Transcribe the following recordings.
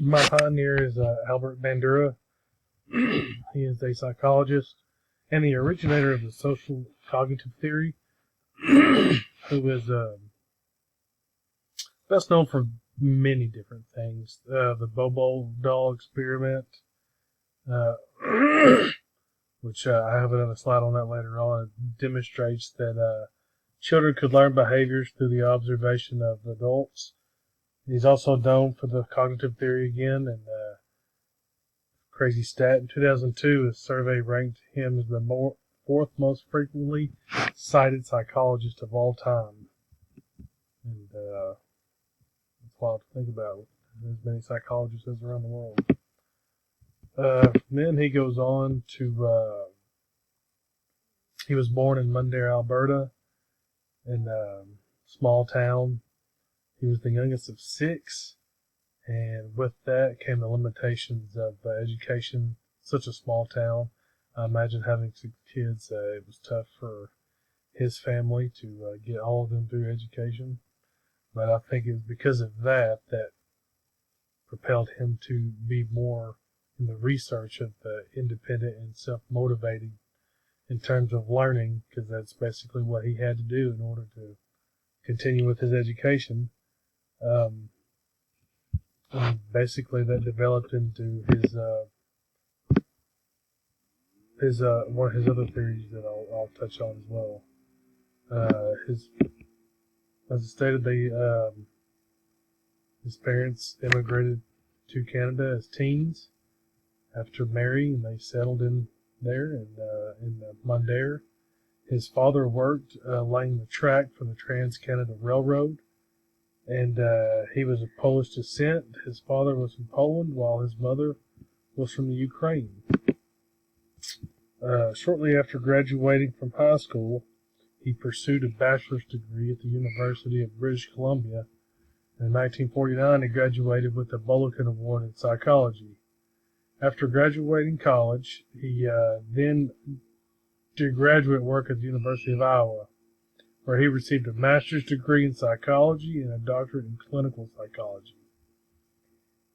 My pioneer is Albert Bandura. He is a psychologist and the originator of the social cognitive theory, who is best known for many different things. The Bobo doll experiment, uh, which I have another slide on that later on. It demonstrates that children could learn behaviors through the observation of adults. He's also known for the cognitive theory again, and crazy stat. In 2002, a survey ranked him as the fourth most frequently cited psychologist of all time. And it's wild to think about. There's as many psychologists as around the world. Then he goes on to, he was born in Mundare, Alberta, in a small town. He was the youngest of six, and with that came the limitations of education. Such a small town. I imagine having six kids, it was tough for his family to get all of them through education. But I think it was because of that that propelled him to be more in the research of the independent and self-motivating in terms of learning, because that's basically what he had to do in order to continue with his education. And basically that developed into his one of his other theories that I'll touch on as well. As I stated, his parents immigrated to Canada as teens after marrying, and they settled in there in Mundare. His father worked laying the track for the Trans-Canada Railroad, and he was of Polish descent. His father was from Poland, while his mother was from the Ukraine. Shortly after graduating from high school, he pursued a bachelor's degree at the University of British Columbia. In 1949, he graduated with the Bulletin Award in psychology. After graduating college, he then did graduate work at the University of Iowa, where he received a master's degree in psychology and a doctorate in clinical psychology.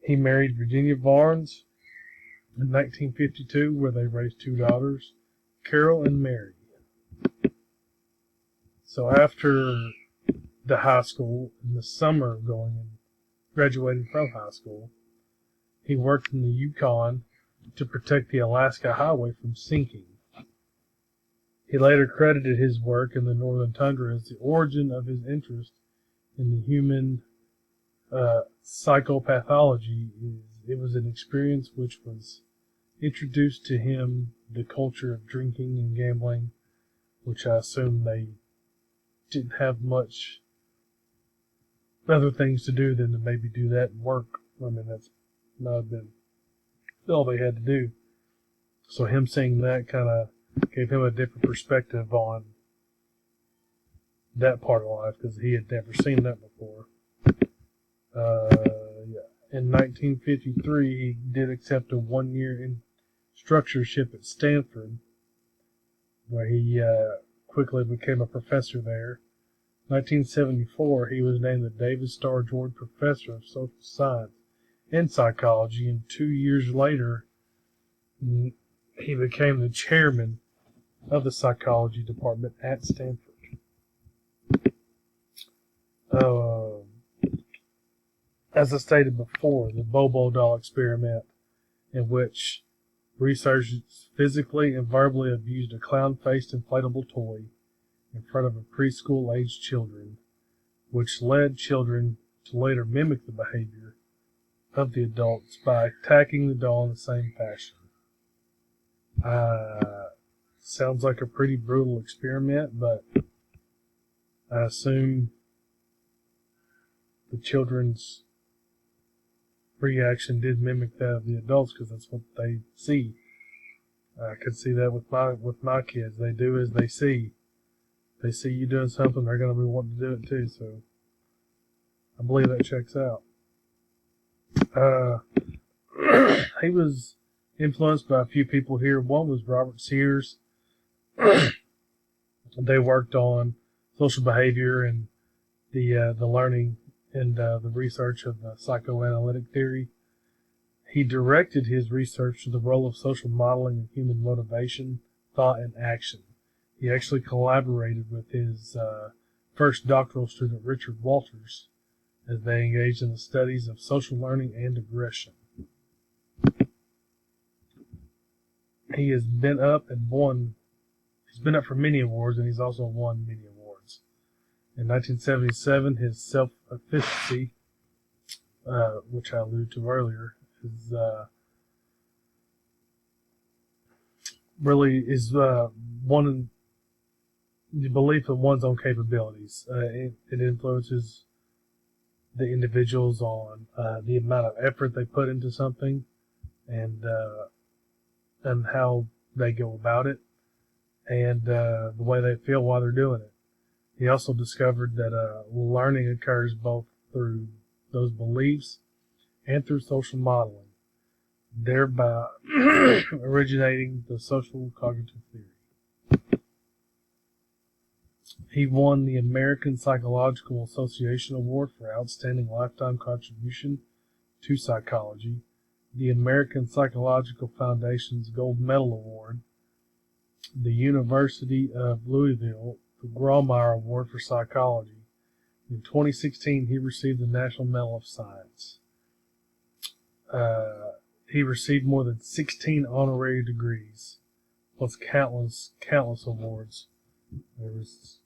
He married Virginia Barnes in 1952, where they raised two daughters, Carol and Mary. So after the high school, in the summer of graduating from high school, he worked in the Yukon to protect the Alaska Highway from sinking. He later credited his work in the Northern Tundra as the origin of his interest in the human psychopathology. It was an experience which was introduced to him the culture of drinking and gambling, which I assume they didn't have much other things to do than to maybe do that and work. I mean, that's not been all they had to do. So him seeing that kind of gave him a different perspective on that part of life, because he had never seen that before. In 1953, he did accept a one-year instructorship at Stanford, where he quickly became a professor there. 1974, he was named the David Starr Jordan Professor of Social Science and Psychology, and 2 years later, he became the chairman of the psychology department at Stanford. As I stated before, the Bobo doll experiment, in which researchers physically and verbally abused a clown-faced inflatable toy in front of a preschool-aged children, which led children to later mimic the behavior of the adults by attacking the doll in the same fashion. Sounds like a pretty brutal experiment, but I assume the children's reaction did mimic that of the adults, because that's what they see. I could see that with my kids. They do as they see. If they see you doing something, they're going to be wanting to do it too. So I believe that checks out. He was influenced by a few people here. One was Robert Sears. They worked on social behavior and the learning and the research of the psychoanalytic theory. He directed his research to the role of social modeling in human motivation, thought, and action. He actually collaborated with his first doctoral student, Richard Walters, as they engaged in the studies of social learning and aggression. He has been up for many awards, and he's also won many awards. In 1977, his self-efficacy, which I alluded to earlier, is one the belief in one's own capabilities. It influences the individuals on the amount of effort they put into something, and how they go about it, and the way they feel while they're doing it. He also discovered that learning occurs both through those beliefs and through social modeling, thereby originating the social cognitive theory. He won the American Psychological Association Award for Outstanding Lifetime Contribution to Psychology, the American Psychological Foundation's Gold Medal Award, the University of Louisville, the Grawemeyer Award for Psychology. In 2016, he received the National Medal of Science. He received more than 16 honorary degrees, plus countless awards. There was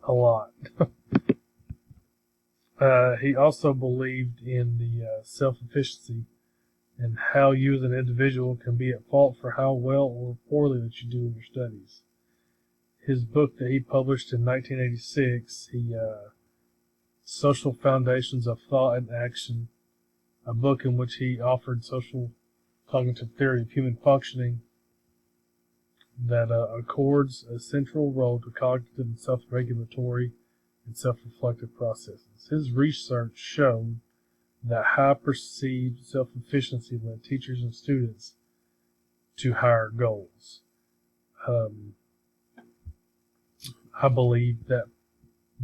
a lot. He also believed in the self-efficacy and how you as an individual can be at fault for how well or poorly that you do in your studies. His book that he published in 1986, Social Foundations of Thought and Action, a book in which he offered social cognitive theory of human functioning that accords a central role to cognitive and self-regulatory and self-reflective processes. His research showed that high perceived self-efficiency led teachers and students to higher goals. I believe that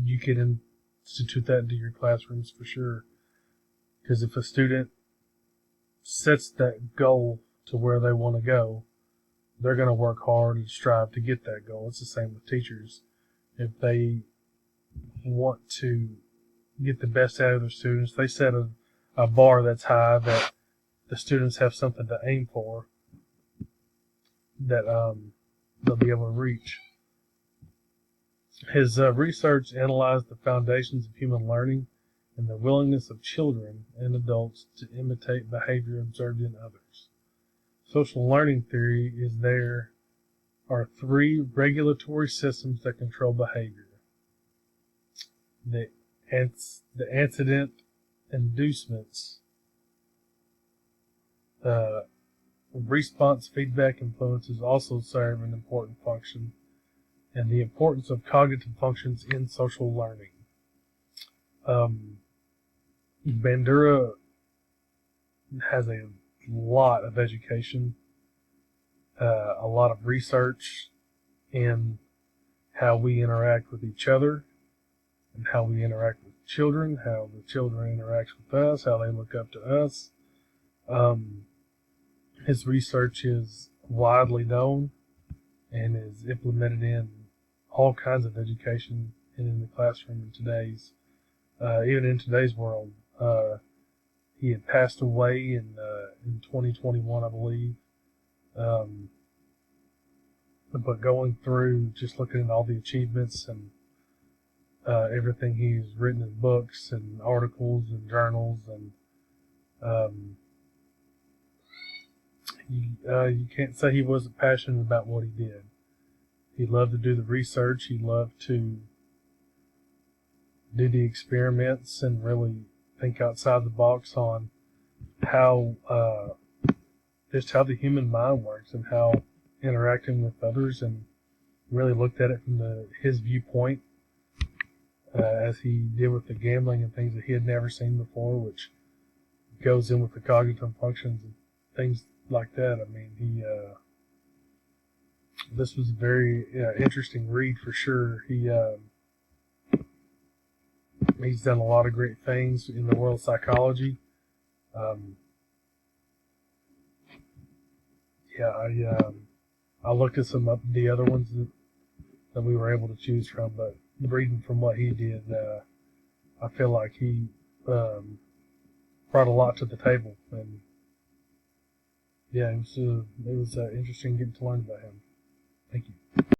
you can institute that into your classrooms for sure. Because if a student sets that goal to where they want to go, they're going to work hard and strive to get that goal. It's the same with teachers. If they want to get the best out of their students, they set a bar that's high that the students have something to aim for that they'll be able to reach. His research analyzed the foundations of human learning and the willingness of children and adults to imitate behavior observed in others. Social learning theory is there are three regulatory systems that control behavior. The antecedent inducements, response feedback influences also serve an important function, and the importance of cognitive functions in social learning. Bandura has a lot of education, a lot of research in how we interact with each other and how we interact with children, how the children interact with us, how they look up to us. His research is widely known and is implemented in all kinds of education and in the classroom in today's, even in today's world. He had passed away in 2021, I believe. But going through, just looking at all the achievements and everything he's written in books and articles and journals, and you can't say he wasn't passionate about what he did. He loved to do the research. He loved to do the experiments and really think outside the box on how just how the human mind works and how interacting with others, and really looked at it from his viewpoint, as he did with the gambling and things that he had never seen before, which goes in with the cognitive functions and things like that. I mean, this was a very interesting read for sure. He's done a lot of great things in the world of psychology. Yeah, I looked at some of the other ones that we were able to choose from, but reading from what he did, I feel like he brought a lot to the table, and yeah, it was interesting getting to learn about him. Thank you.